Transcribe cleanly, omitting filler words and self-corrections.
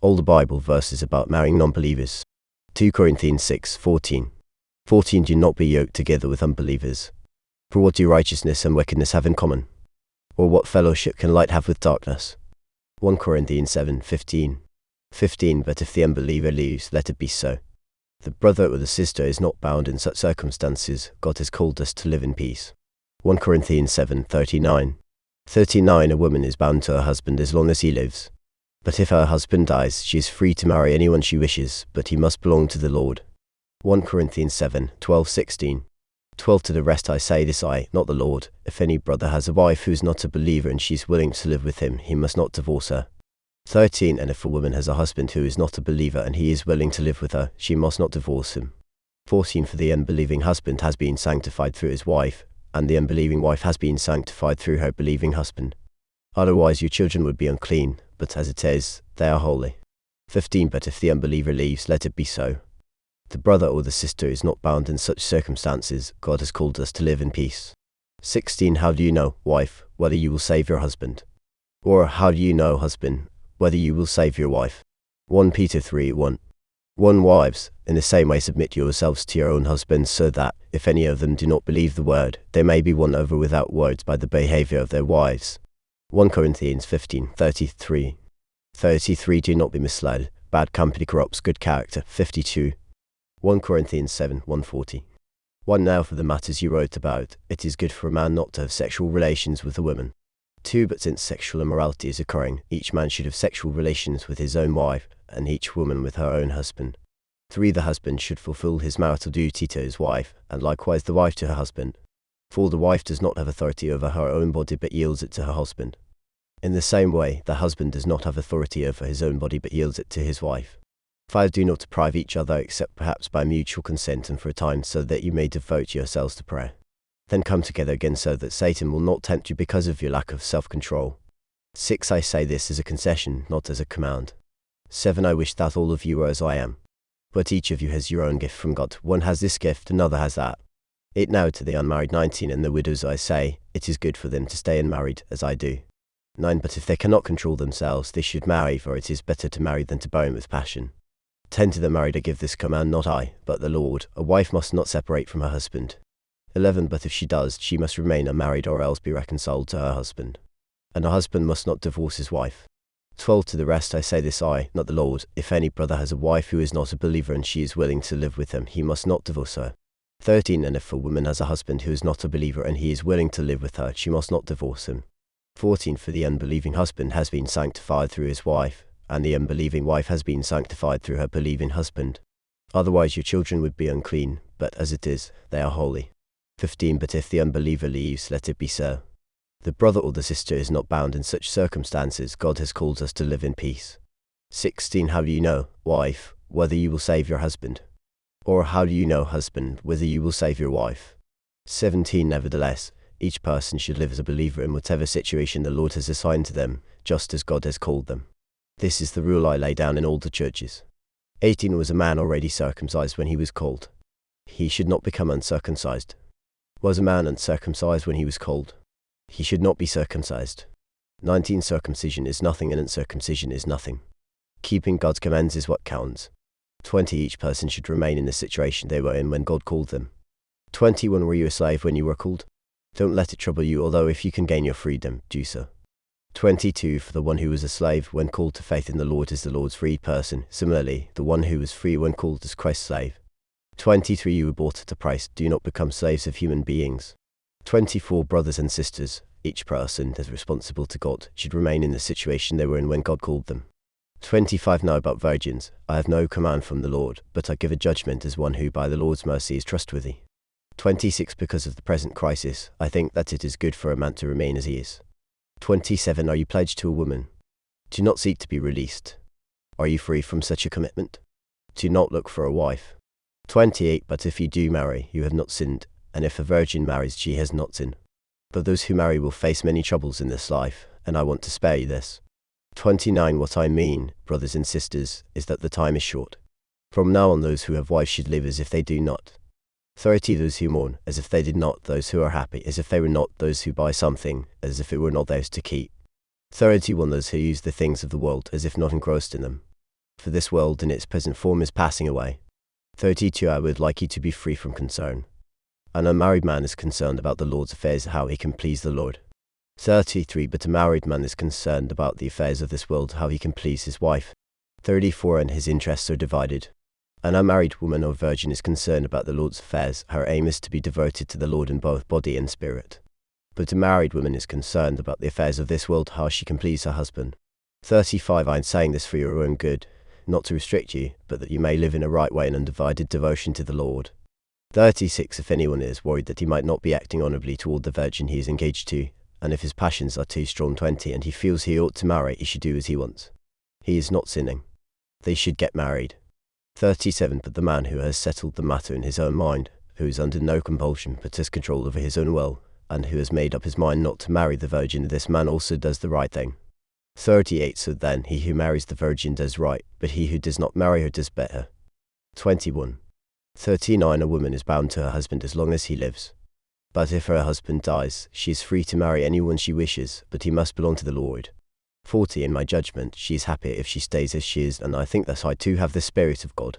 All the Bible verses about marrying non-believers. 2 Corinthians 6:14. 14 Do not be yoked together with unbelievers. For what do righteousness and wickedness have in common? Or what fellowship can light have with darkness? 1 Corinthians 7:15. 15 But if the unbeliever leaves, let it be so. The brother or the sister is not bound in such circumstances. God has called us to live in peace. 1 Corinthians 7:39. 39 A woman is bound to her husband as long as he lives. But if her husband dies, she is free to marry anyone she wishes, but he must belong to the Lord. 1 Corinthians 7:12-16. 12 To the rest I say this I, not the Lord, if any brother has a wife who is not a believer and she is willing to live with him, he must not divorce her. 13 And if a woman has a husband who is not a believer and he is willing to live with her, she must not divorce him. 14 For the unbelieving husband has been sanctified through his wife, and the unbelieving wife has been sanctified through her believing husband. Otherwise your children would be unclean, but as it is, they are holy. 15 But if the unbeliever leaves, let it be so. The brother or the sister is not bound in such circumstances. God has called us to live in peace. 16 How do you know, wife, whether you will save your husband? Or how do you know, husband, whether you will save your wife? 1 Peter 3:1. 1 Wives, in the same way submit yourselves to your own husbands, so that, if any of them do not believe the word, they may be won over without words by the behavior of their wives. 1 Corinthians 15:33. 33 Do not be misled. Bad company corrupts good character. 52. 1 Corinthians 7:140. 1 Now for the matters you wrote about, it is good for a man not to have sexual relations with a woman. 2 But since sexual immorality is occurring, each man should have sexual relations with his own wife, and each woman with her own husband. 3 The husband should fulfill his marital duty to his wife, and likewise the wife to her husband. 4 The wife does not have authority over her own body but yields it to her husband. In the same way, the husband does not have authority over his own body but yields it to his wife. 5 Do not deprive each other except perhaps by mutual consent and for a time, so that you may devote yourselves to prayer. Then come together again so that Satan will not tempt you because of your lack of self-control. 6 I say this as a concession, not as a command. 7 I wish that all of you were as I am. But each of you has your own gift from God. One has this gift, another has that. 8 Now to the unmarried 19 and the widows I say, it is good for them to stay unmarried, as I do. 9 But if they cannot control themselves, they should marry, for it is better to marry than to burn with passion. 10 To the married I give this command, not I, but the Lord, a wife must not separate from her husband. 11 But if she does, she must remain unmarried or else be reconciled to her husband. And a husband must not divorce his wife. 12 To the rest I say this I, not the Lord, if any brother has a wife who is not a believer and she is willing to live with him, he must not divorce her. 13 And if a woman has a husband who is not a believer and he is willing to live with her, she must not divorce him. 14 For the unbelieving husband has been sanctified through his wife, and the unbelieving wife has been sanctified through her believing husband. Otherwise your children would be unclean, but as it is, they are holy. 15 But if the unbeliever leaves, let it be so. The brother or the sister is not bound in such circumstances. God has called us to live in peace. 16 How do you know, wife, whether you will save your husband? Or how do you know, husband, whether you will save your wife? 17 Nevertheless, each person should live as a believer in whatever situation the Lord has assigned to them, just as God has called them. This is the rule I lay down in all the churches. 18 Was a man already circumcised when he was called? He should not become uncircumcised. Was a man uncircumcised when he was called? He should not be circumcised. 19 Circumcision is nothing and uncircumcision is nothing. Keeping God's commands is what counts. 20 Each person should remain in the situation they were in when God called them. 21 Were you a slave when you were called? Don't let it trouble you, although if you can gain your freedom, do so. 22 For the one who was a slave when called to faith in the Lord is the Lord's freed person. Similarly, the one who was free when called is Christ's slave. 23 You were bought at a price. Do not become slaves of human beings. 24 Brothers and sisters, each person as responsible to God should remain in the situation they were in when God called them. 25 Now about virgins, I have no command from the Lord, but I give a judgment as one who by the Lord's mercy is trustworthy. 26 Because of the present crisis, I think that it is good for a man to remain as he is. 27 Are you pledged to a woman? Do not seek to be released. Are you free from such a commitment? Do not look for a wife. 28 But if you do marry, you have not sinned, and if a virgin marries, she has not sinned. But those who marry will face many troubles in this life, and I want to spare you this. 29 What I mean, brothers and sisters, is that the time is short. From now on those who have wives should live as if they do not. 30 Those who mourn, as if they did not. Those who are happy, as if they were not. Those who buy something, as if it were not theirs to keep. 31 Those who use the things of the world, as if not engrossed in them. For this world in its present form is passing away. 32 I would like you to be free from concern. An unmarried man is concerned about the Lord's affairs, how he can please the Lord. 33 But a married man is concerned about the affairs of this world, how he can please his wife. 34 And his interests are divided. An unmarried woman or virgin is concerned about the Lord's affairs, her aim is to be devoted to the Lord in both body and spirit. But a married woman is concerned about the affairs of this world, how she can please her husband. 35 I am saying this for your own good, not to restrict you, but that you may live in a right way and undivided devotion to the Lord. 36 If anyone is worried that he might not be acting honorably toward the virgin he is engaged to, and if his passions are too strong, 20 and he feels he ought to marry, he should do as he wants. He is not sinning. They should get married. 37 But the man who has settled the matter in his own mind, who is under no compulsion but has control over his own will, and who has made up his mind not to marry the virgin, this man also does the right thing. 38 So then he who marries the virgin does right, but he who does not marry her does better. 21. 39 A woman is bound to her husband as long as he lives. But if her husband dies, she is free to marry anyone she wishes, but he must belong to the Lord. 40 In my judgment, she is happier if she stays as she is, and I think that I too have the Spirit of God.